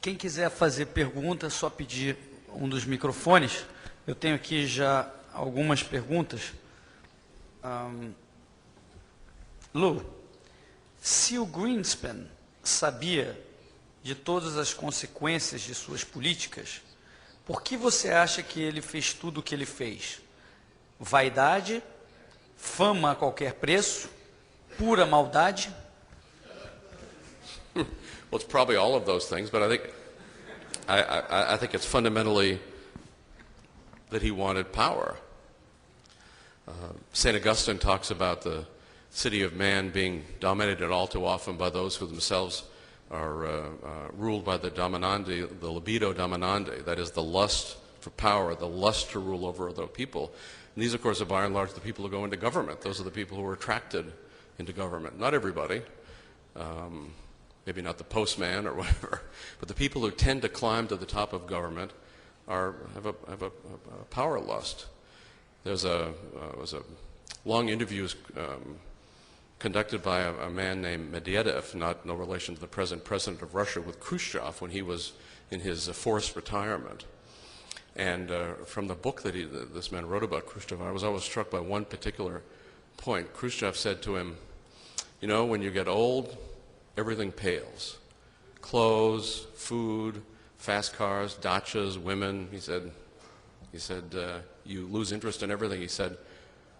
Quem quiser fazer pergunta, é só pedir um dos microfones. Eu tenho aqui já algumas perguntas. Lew, se o Greenspan sabia de todas as consequências de suas políticas, por que você acha que ele fez tudo o que ele fez? Vaidade, fama a qualquer preço, pura maldade? Well, it's probably all of those things, but I think it's fundamentally that he wanted power. St. Augustine talks about the city of man being dominated all too often by those who themselves are ruled by the dominandi, the libido dominandi, that is the lust for power, the lust to rule over other people. And these, of course, are by and large the people who go into government. Those are the people who are attracted into government. Not everybody. Maybe not the postman or whatever, but the people who tend to climb to the top of government have a power lust. There's was a long interview conducted by a man named Medvedev, no relation to the present president of Russia, with Khrushchev when he was in his forced retirement. And from the book that this man wrote about Khrushchev, I was always struck by one particular point. Khrushchev said to him, you know, when you get old, everything pales. Clothes, food, fast cars, dachas, women. He said, you lose interest in everything. He said,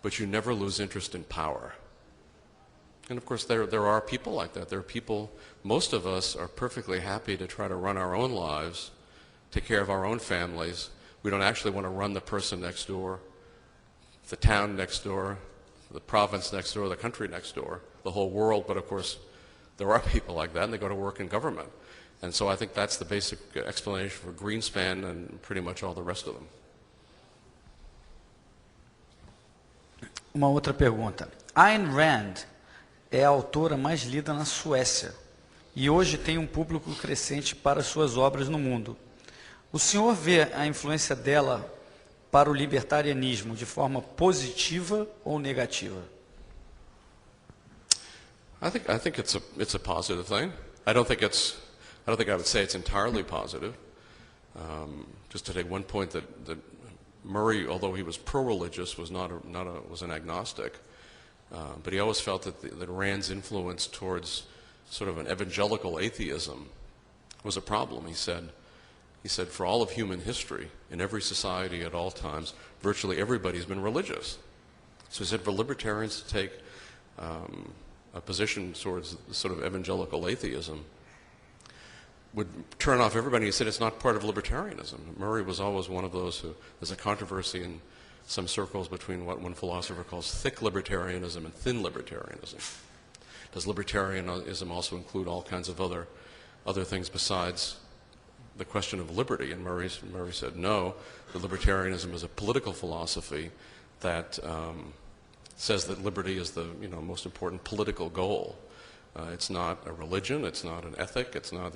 but you never lose interest in power. And of course, there are people like that. There are people, most of us are perfectly happy to try to run our own lives, take care of our own families. We don't actually want to run the person next door, the town next door, the province next door, the country next door, the whole world. But of course, there are people like that, and they go to work in government. And so I think that's the basic explanation for Greenspan and pretty much all the rest of them. Uma outra pergunta. Ayn Rand é a autora mais lida na Suécia e hoje tem um público crescente para suas obras no mundo. O senhor vê a influência dela para o libertarianismo de forma positiva ou negativa? I think it's a positive thing. I don't think I would say it's entirely positive. Just to take one point that Murray, although he was pro-religious, was was an agnostic. But he always felt that Rand's influence towards sort of an evangelical atheism was a problem. He said for all of human history, in every society at all times, virtually everybody's been religious. So he said for libertarians to take a position towards sort of evangelical atheism would turn off everybody. He said it's not part of libertarianism. Murray was always one of those who, there's a controversy in some circles between what one philosopher calls thick libertarianism and thin libertarianism. Does libertarianism also include all kinds of other things besides the question of liberty? And Murray said no, that libertarianism is a political philosophy that says that liberty is the most important political goal. It's not a religion. It's not an ethic. It's not.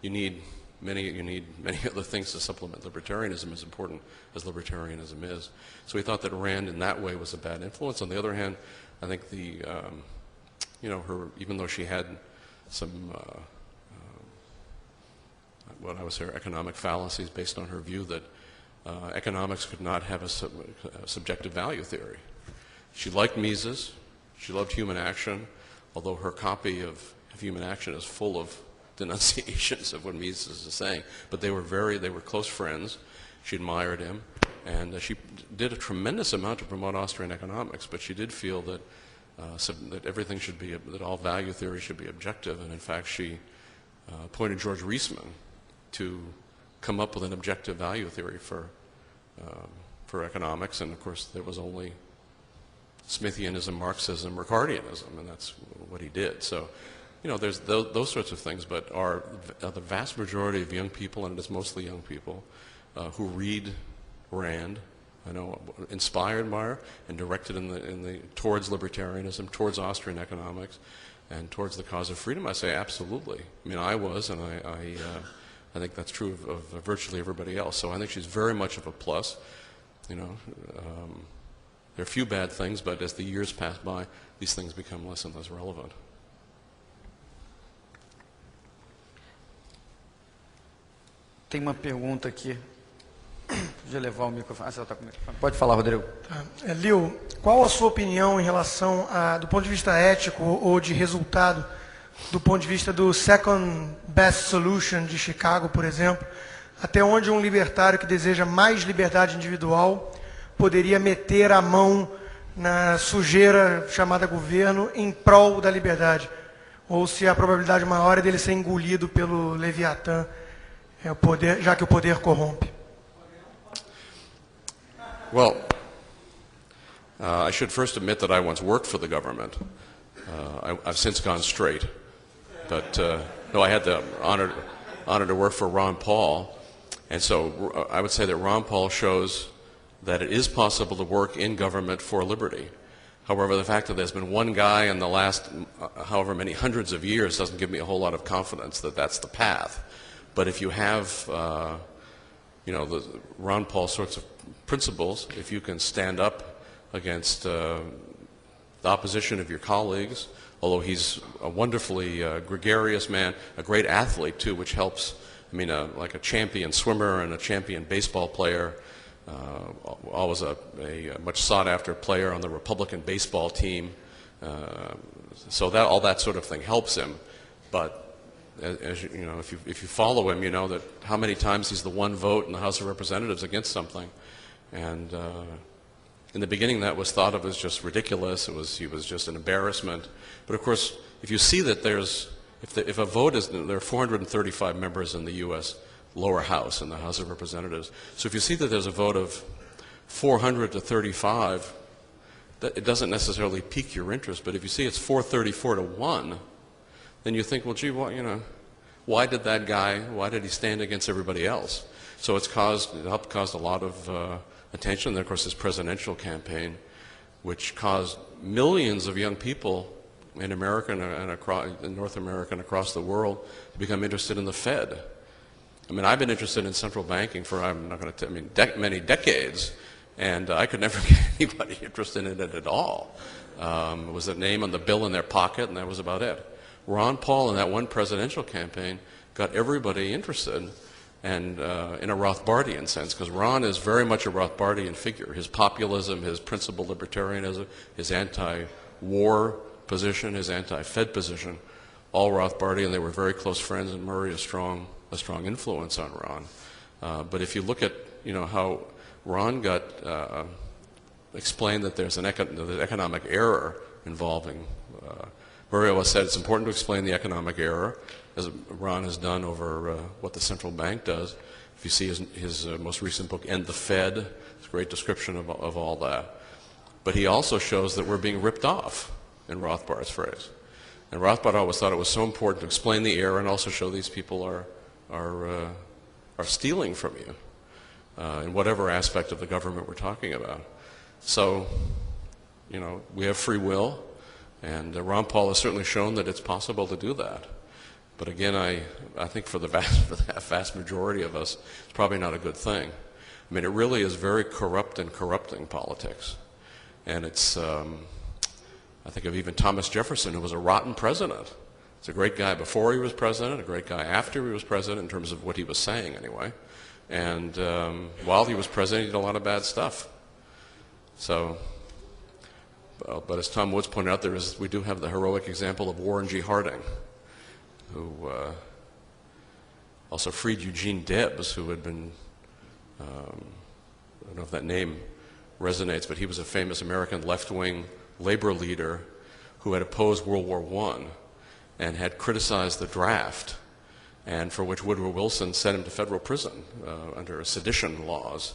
You need many other things to supplement libertarianism, as important as libertarianism is. So he thought that Rand, in that way, was a bad influence. On the other hand, I think her, even though she had some what I would say are economic fallacies based on her view that economics could not have a subjective value theory. She liked Mises. She loved human action, although her copy of human action is full of denunciations of what Mises is saying. But they were close friends. She admired him, and she did a tremendous amount to promote Austrian economics. But she did feel that that everything should be, that all value theory should be objective. And in fact, she appointed George Reisman to come up with an objective value theory for economics. And of course, there was only Smithianism, Marxism, Ricardianism, and that's what he did. So, there's those sorts of things, but the vast majority of young people, and it is mostly young people, who read Rand, I know, inspired by her and directed towards libertarianism, towards Austrian economics, and towards the cause of freedom. I say absolutely. I mean, I was, and I think that's true of virtually everybody else. So I think she's very much of a plus. There are a few bad things, but as the years pass by, these things become less and less relevant. Tem uma pergunta aqui. Deixa eu levar o microfone. Ah, você está com o microfone. Pode falar, Rodrigo. Tá. Lew, qual a sua opinião em relação do ponto de vista ético ou de resultado, do ponto de vista do Second Best Solution de Chicago, por exemplo, até onde um libertário que deseja mais liberdade individual poderia meter a mão na sujeira chamada governo em prol da liberdade? Ou se a probabilidade maior é dele ser engolido pelo Leviatã, já que o poder corrompe? Well, I should first admit that I once worked for the government. I've since gone straight. But no, I had the honor to work for Ron Paul. And so I would say that Ron Paul shows that it is possible to work in government for liberty. However, the fact that there's been one guy in the last however many hundreds of years doesn't give me a whole lot of confidence that that's the path. But if you have, the Ron Paul sorts of principles, if you can stand up against the opposition of your colleagues, although he's a wonderfully gregarious man, a great athlete too, which helps. I mean, like a champion swimmer and a champion baseball player, always a much sought-after player on the Republican baseball team. So that all that sort of thing helps him. But as you know, if you follow him, you know that how many times he's the one vote in the House of Representatives against something, and in the beginning that was thought of as just ridiculous. He was just an embarrassment. But of course, if you see that if a vote is, there are 435 members in the U.S. lower house, in the House of Representatives. So if you see that there's a vote of 400 to 35, it doesn't necessarily pique your interest. But if you see it's 434 to 1, then you think, well, gee, why did that guy? Why did he stand against everybody else? So it helped cause a lot of attention. Then, of course, this presidential campaign, which caused millions of young people in America and in North America and across the world to become interested in the Fed. I mean, I've been interested in central banking for, many decades, and I could never get anybody interested in it at all. It was a name on the bill in their pocket, and that was about it. Ron Paul in that one presidential campaign got everybody interested, and in a Rothbardian sense, because Ron is very much a Rothbardian figure. His populism, his principled libertarianism, his anti-war position, his anti-Fed position, all Rothbardian. They were very close friends, and Murray a strong influence on Ron. But if you look at how Ron got explained that there's an economic error involving. Murray always said it's important to explain the economic error, as Ron has done over what the central bank does. If you see his most recent book, End the Fed, it's a great description of all that. But he also shows that we're being ripped off, in Rothbard's phrase. And Rothbard always thought it was so important to explain the error and also show these people are stealing from you in whatever aspect of the government we're talking about. So, we have free will, and Ron Paul has certainly shown that it's possible to do that. But again, I think for the vast majority of us, it's probably not a good thing. I mean, it really is very corrupt and corrupting politics. And it's, I think of even Thomas Jefferson, who was a rotten president. He's a great guy before he was president, a great guy after he was president, in terms of what he was saying anyway. And while he was president, he did a lot of bad stuff. So, but as Tom Woods pointed out, we do have the heroic example of Warren G. Harding, who also freed Eugene Debs, who had been, I don't know if that name resonates, but he was a famous American left-wing labor leader who had opposed World War I and had criticized the draft, and for which Woodrow Wilson sent him to federal prison under sedition laws.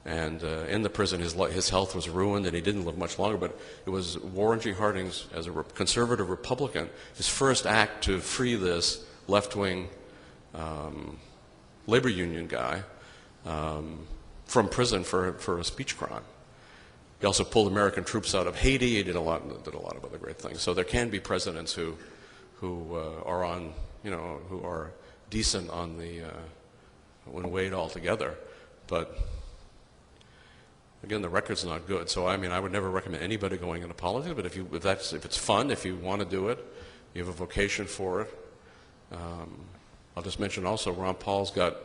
And in the prison, his health was ruined, and he didn't live much longer. But it was Warren G. Harding's, as a conservative Republican, his first act to free this left-wing labor union guy from prison for a speech crime. He also pulled American troops out of Haiti. He did a lot of other great things. So there can be presidents who are on, who are decent on the when weighed all together, but again, the record's not good. So I would never recommend anybody going into politics. But if it's fun, if you want to do it, you have a vocation for it. I'll just mention also, Ron Paul's got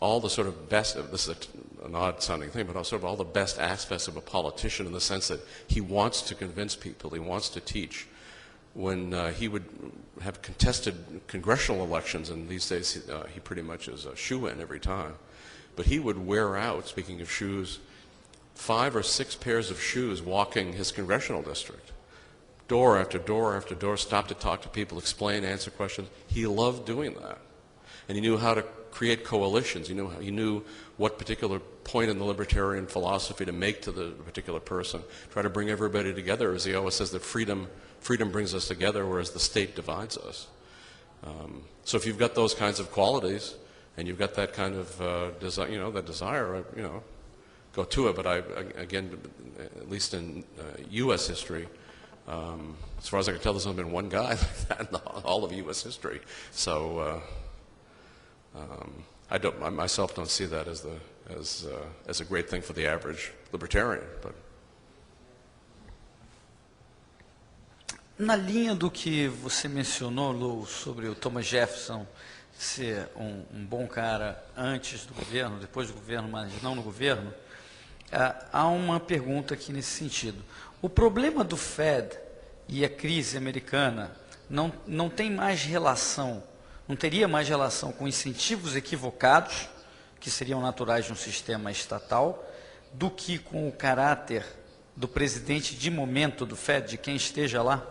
all the sort of best, this is an odd-sounding thing, but sort of all the best aspects of a politician in the sense that he wants to convince people, he wants to teach. When he would have contested congressional elections, and these days he pretty much is a shoo-in every time, but he would wear out, speaking of shoes, 5 or 6 pairs of shoes walking his congressional district. Door after door after door, stop to talk to people, explain, answer questions. He loved doing that. And he knew how to create coalitions. He knew what particular point in the libertarian philosophy to make to the particular person. Try to bring everybody together. As he always says, that freedom brings us together, whereas the state divides us. So if you've got those kinds of qualities, and you've got that kind of that desire, go to it. But again, at least in U.S. history, as far as I can tell, there's only been one guy like that in all of U.S. history. So I myself don't see that as a great thing for the average libertarian. But na linha do que você mencionou, Lou, sobre o Thomas Jefferson ser um bom cara antes do governo, depois do governo, mas não no governo, há uma pergunta aqui nesse sentido. O problema do Fed e a crise americana não tem mais relação, não teria mais relação com incentivos equivocados, que seriam naturais de um sistema estatal, do que com o caráter do presidente de momento do Fed, de quem esteja lá?